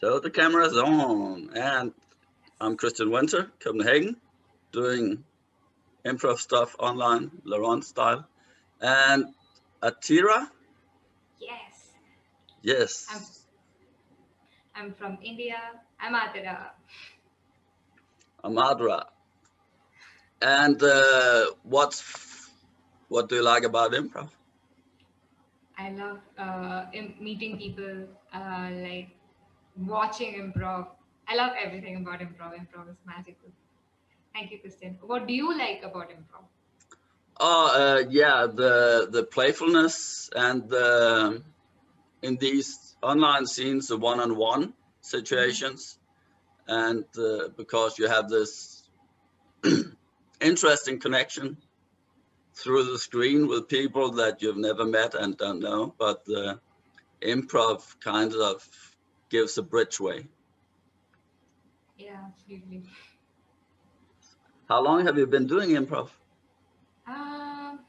So the camera is on, and I'm Christian Winter, Copenhagen, doing improv stuff online, Laurent style. And Athira, Yes, I'm yes, I'm from India. I'm Athira. Amadra. And what do you like about improv? I love meeting people, like watching improv. I love everything about improv. Improv is magical. Thank you, Kristen. What do you like about improv? Oh, yeah, the playfulness and in these online scenes, the one-on-one Hmm. situations, and because you have this interesting connection through the screen with people that you've never met and don't know, but the improv kind of gives a bridgeway. Yeah, absolutely. How long have you been doing improv? Um,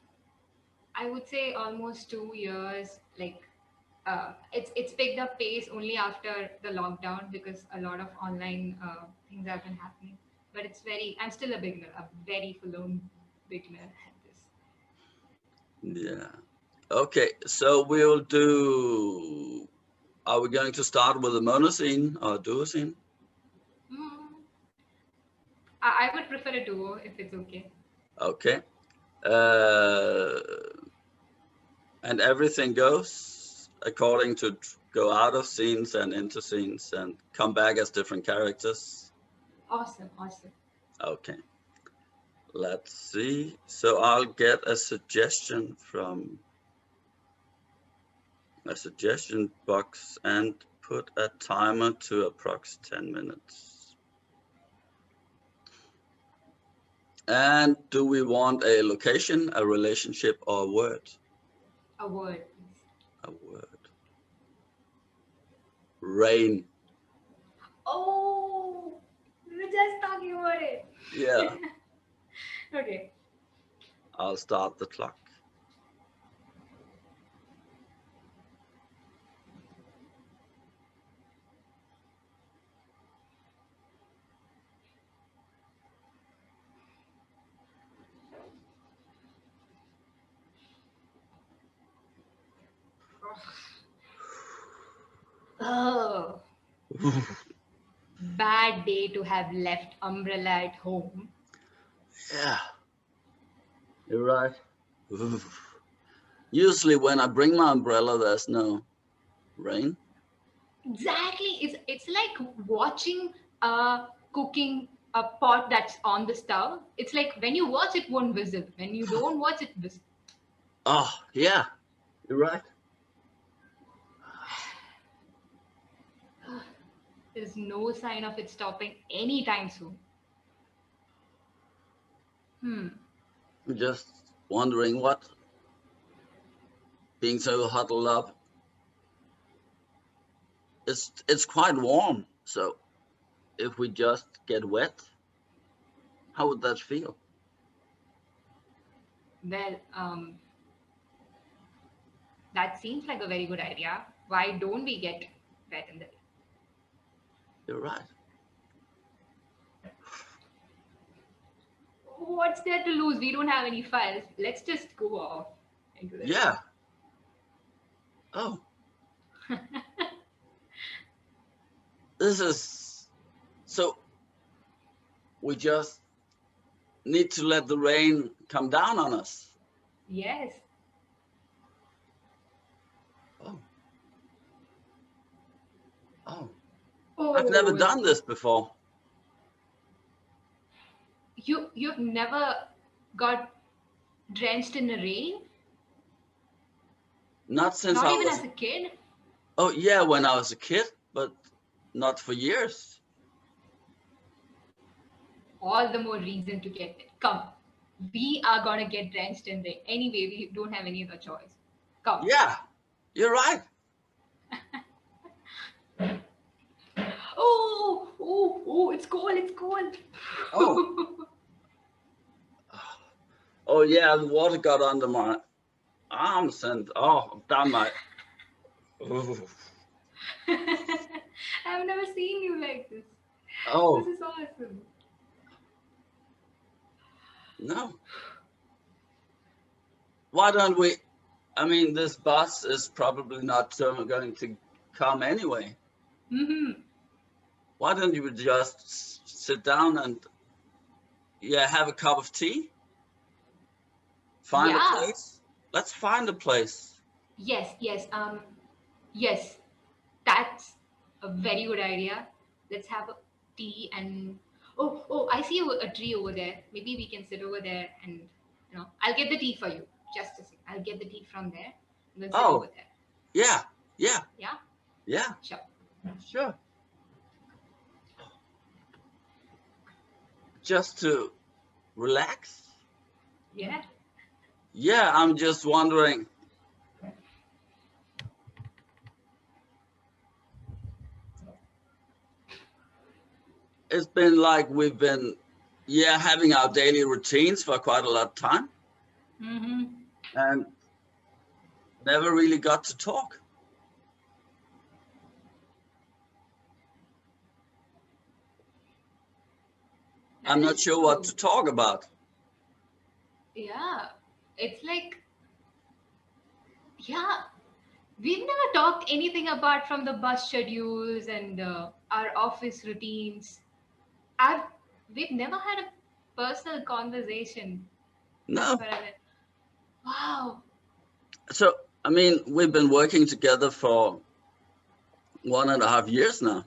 I would say almost 2 years. Like, it's picked up pace only after the lockdown because a lot of online things have been happening. But it's very. I'm still a beginner, a very full-on beginner at this. Yeah. Okay, so we'll do. Are we going to start with a monoscene or a duocene? Mm, I would prefer a duo if it's okay. Okay. Uh, and everything goes according to go out of scenes and into scenes and come back as different characters. Awesome, awesome. Okay, let's see. So I'll get a suggestion from a suggestion box and put a timer to approx 10 minutes. And do we want a location, a relationship, or a word? A word, please. A word. Rain. Oh, we were just talking about it. Yeah, Okay. I'll start the clock. Oh, bad day to have left umbrella at home. Yeah, you're right. Usually when I bring my umbrella, there's no rain. Exactly. It's like watching cooking a pot that's on the stove. It's like when you watch it won't whistle. When you don't watch it whistle. Oh, yeah, you're right. There's no sign of it stopping anytime soon. Hmm. I'm just wondering what being so huddled up. It's quite warm. So if we just get wet, how would that feel? Well, that seems like a very good idea. Why don't we get wet in the You're right. What's there to lose? We don't have any files. Let's just go off into the rain. Yeah. Oh, this is so we just need to let the rain come down on us. Yes. Oh, oh. I've never Oh, done this before. you've never got drenched in the rain? Not since Not I even was. as a kid? Oh, yeah, when I was a kid, but not for years. All the more reason to get it. Come. We are gonna get drenched in rain. Anyway, we don't have any other choice. Come. Yeah, you're right. Oh, it's cold, it's cold. Oh, oh yeah, the water got under my arms and down my. Ooh. I'm I've never seen you like this. This Oh, is awesome. no. Why don't we? I mean, this bus is probably not going to come anyway. Mm-hmm. Why don't you just sit down and, yeah, have a cup of tea? Find a Yeah. place? Let's find a place. Yes, yes. Yes. That's a very good idea. Let's have a tea and oh, I see a tree over there. Maybe we can sit over there and I'll get the tea for you. Just a second. I'll get the tea from there and we'll sit over Oh, there. yeah, yeah, Yeah? yeah, Sure. sure. Just to relax? Yeah. Yeah, I'm just wondering. It's been like we've been, yeah, having our daily routines for quite a lot of time Mm-hmm. and never really got to talk. I'm That not is sure what true. to talk about. Yeah. It's like, yeah, we've never talked anything apart from the bus schedules and our office routines. I've we've never had a personal conversation. That's No. what I meant. Wow. So, I mean, we've been working together for 1.5 years now.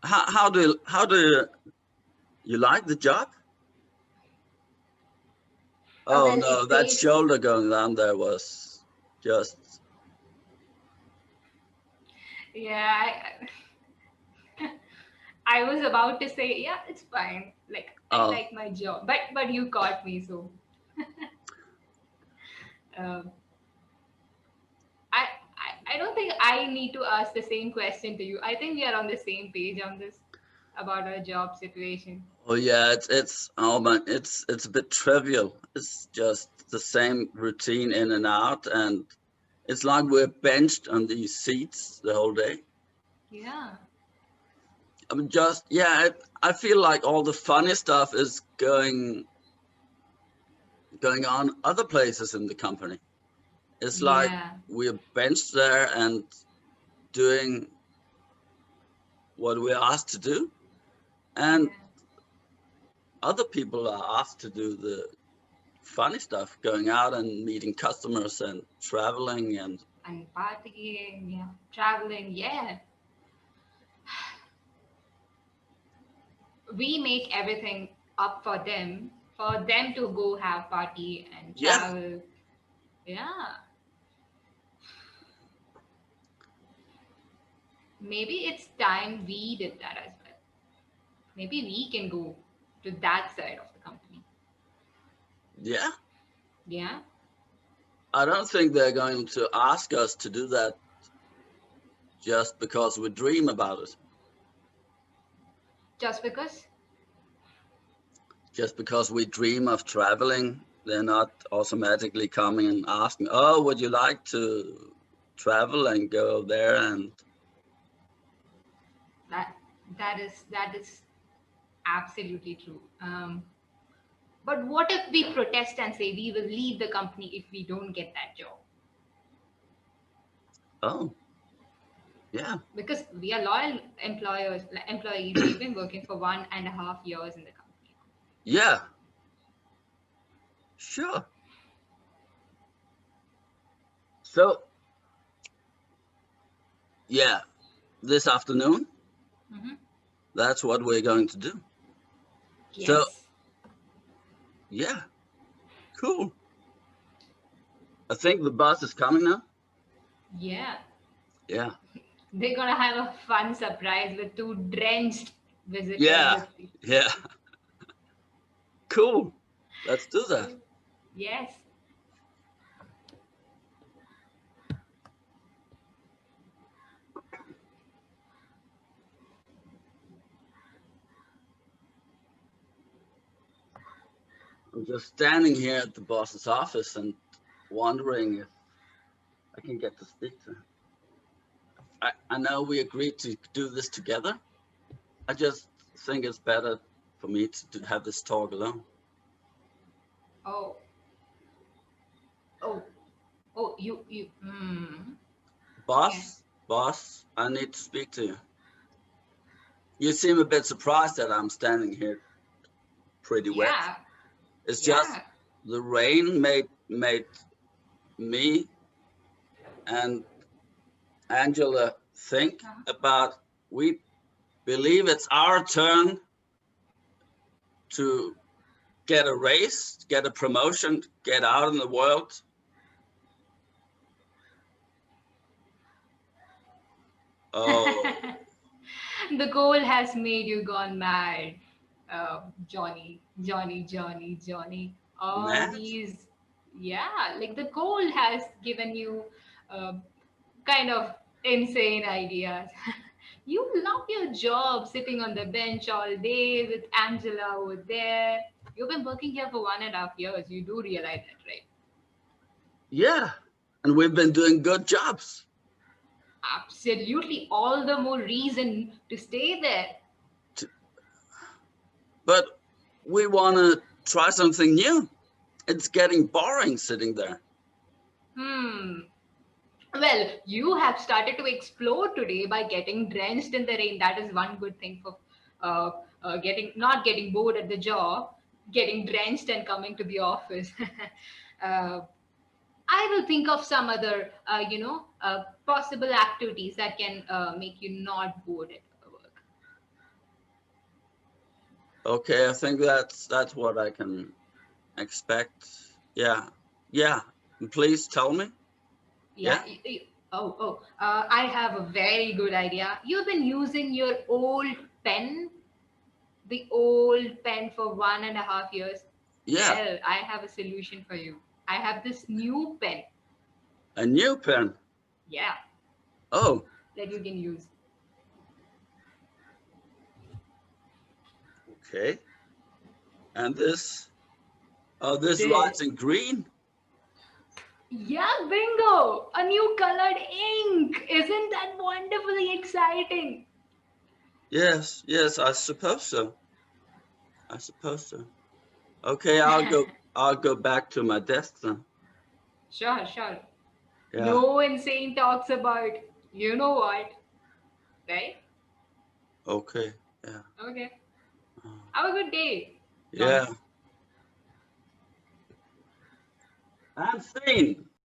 How do you like the job? Oh Well, no, it that pays. shoulder going down there was just, Yeah, I was about to say, yeah, it's fine. Like I oh like my job, but you caught me, so um, I don't think I need to ask the same question to you. I think we are on the same page on this about our job situation. oh yeah, it's oh man, it's a bit trivial. It's just the same routine in and out, and it's like we're benched on these seats the whole day. Yeah, I'm just, yeah, I feel like all the funny stuff is going on other places in the company. It's like yeah, we're benched there and doing what we're asked to do, and yeah. other people are asked to do the funny stuff, going out and meeting customers and traveling. And And partying, yeah, traveling, yeah. We make everything up for them to go have party and yeah, travel. Yeah, maybe it's time we did that as well. Maybe we can go to that side of the company. yeah, Yeah, I don't think they're going to ask us to do that just because we dream about it, just because. just because we dream of traveling. They're not automatically coming and asking, oh, would you like to travel and go there? And That that is absolutely true. But what if we protest and say we will leave the company if we don't get that job? oh, yeah, Because we are loyal employees. We've been working for 1.5 years in the company. yeah, sure. So, yeah, this afternoon, Hmm. that's what we're going to do. So, Yes. yeah, cool. I think the bus is coming now. Yeah. Yeah. They're gonna have a fun surprise with two drenched visitors Yeah. with the Yeah. Cool. Let's do that. yes. I'm just standing here at the boss's office and wondering if I can get to speak to him. I know we agreed to do this together. I just think it's better for me to have this talk alone. Oh, oh, oh, you. Hmm. Okay. Boss, I need to speak to you. You seem a bit surprised that I'm standing here pretty wet. Yeah, It's just yeah. the rain made me and Angela think Uh-huh. about, we believe it's our turn to get a raise, get a promotion, get out in the world. Oh, The goal has made you gone mad, Johnny, Johnny, Johnny, Johnny. All mad? these, yeah, like the goal has given you uh, kind of insane ideas. You love your job, sitting on the bench all day with Angela over there. You've been working here for 1.5 years. You do realize that, right? Yeah, and we've been doing good jobs. Absolutely. All the more reason to stay there. But we want to try something new. It's getting boring sitting there. Hmm. Well, you have started to explore today by getting drenched in the rain. That is one good thing for uh, getting not getting bored at the job, getting drenched and coming to the office. uh, I will think of some other, possible activities that can make you not bored at work. Okay, I think that's what I can expect. Yeah, yeah. Please tell me. Yeah. Yeah, I have a very good idea. You've been using your old pen, the old pen for 1.5 years. yeah. Well, I have a solution for you. I have this new pen. A new pen. Yeah, Oh, that you can use. okay. And this, oh, this This. writes in green. Yeah, bingo! A new colored ink! Isn't that wonderfully exciting? Yes, yes. I suppose so. I suppose so. Okay, I'll go back to my desk then. Sure, sure. Yeah. No insane talks about you know what, right? Okay. Yeah. Okay. Uh, Have a good day, yeah. Johnny. And scene.